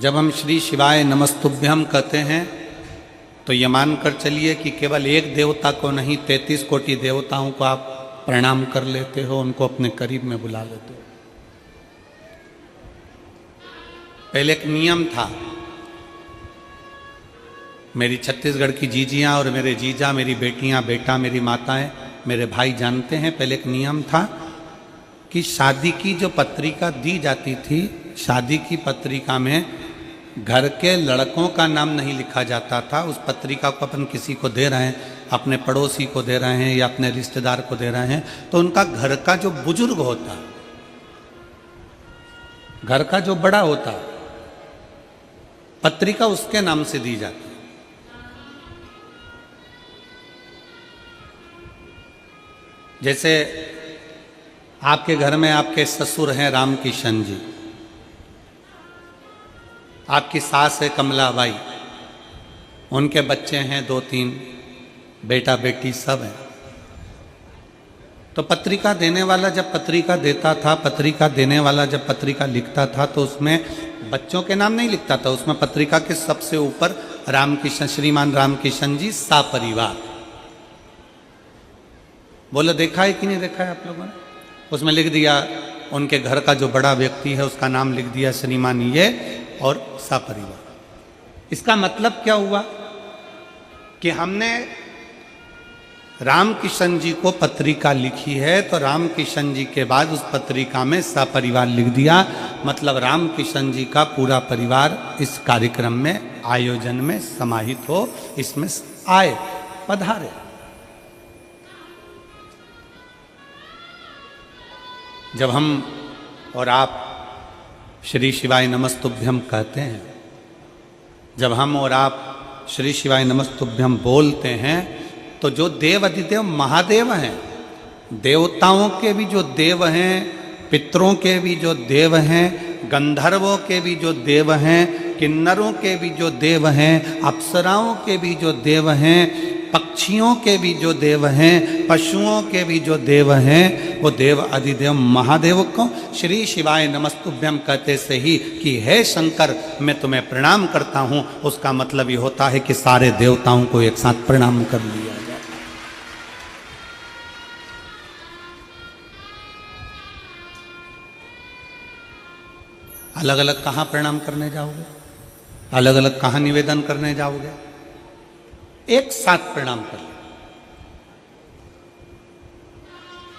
जब हम श्री शिवाय नमस्तुभ्यम कहते हैं तो ये मानकर चलिए कि केवल एक देवता को नहीं 33 कोटि देवताओं को आप प्रणाम कर लेते हो, उनको अपने करीब में बुला लेते हो। पहले एक नियम था, मेरी छत्तीसगढ़ की जीजियाँ और मेरे जीजा, मेरी बेटियाँ, बेटा, मेरी माताएं, मेरे भाई जानते हैं, पहले एक नियम था कि शादी की जो पत्रिका दी जाती थी, शादी की पत्रिका में घर के लड़कों का नाम नहीं लिखा जाता था। उस पत्रिका को अपन किसी को दे रहे हैं, अपने पड़ोसी को दे रहे हैं या अपने रिश्तेदार को दे रहे हैं, तो उनका घर का जो बुजुर्ग होता, घर का जो बड़ा होता, पत्रिका उसके नाम से दी जाती। जैसे आपके घर में आपके ससुर हैं रामकिशन जी, आपकी सास है कमलाबाई, उनके बच्चे हैं 2-3, बेटा बेटी सब है। तो पत्रिका देने वाला जब पत्रिका देता था, पत्रिका देने वाला जब पत्रिका लिखता था तो उसमें बच्चों के नाम नहीं लिखता था, उसमें पत्रिका के सबसे ऊपर रामकिशन, श्रीमान रामकिशन जी सापरिवार। बोलो देखा है कि नहीं देखा है आप लोगों ने? उसमें लिख दिया उनके घर का जो बड़ा व्यक्ति है उसका नाम लिख दिया श्रीमान ये और सपरिवार। इसका मतलब क्या हुआ कि हमने रामकिशन जी को पत्रिका लिखी है तो रामकिशन जी के बाद उस पत्रिका में सपरिवार लिख दिया, मतलब रामकिशन जी का पूरा परिवार इस कार्यक्रम में, आयोजन में समाहित हो, इसमें आए, पधारे। जब हम और आप श्री शिवाय नमस्तुभ्यम कहते हैं, जब हम और आप श्री शिवाय नमस्तुभ्यम बोलते हैं, तो जो देव अधिदेव महादेव हैं, देवताओं के भी जो देव हैं, पितरों के भी जो देव हैं, गंधर्वों के भी जो देव हैं, किन्नरों के भी जो देव हैं, अप्सराओं के भी जो देव हैं, पक्षियों के भी जो देव हैं, पशुओं के भी जो देव हैं, वो देव अधिदेव महादेव को श्री शिवाय नमस्तुभ्यम कहते से ही कि हे शंकर मैं तुम्हें प्रणाम करता हूँ, उसका मतलब ये होता है कि सारे देवताओं को एक साथ प्रणाम कर लिया जाए। अलग अलग कहाँ प्रणाम करने जाओगे, अलग अलग कहाँ निवेदन करने जाओगे, एक साथ प्रणाम कर लो।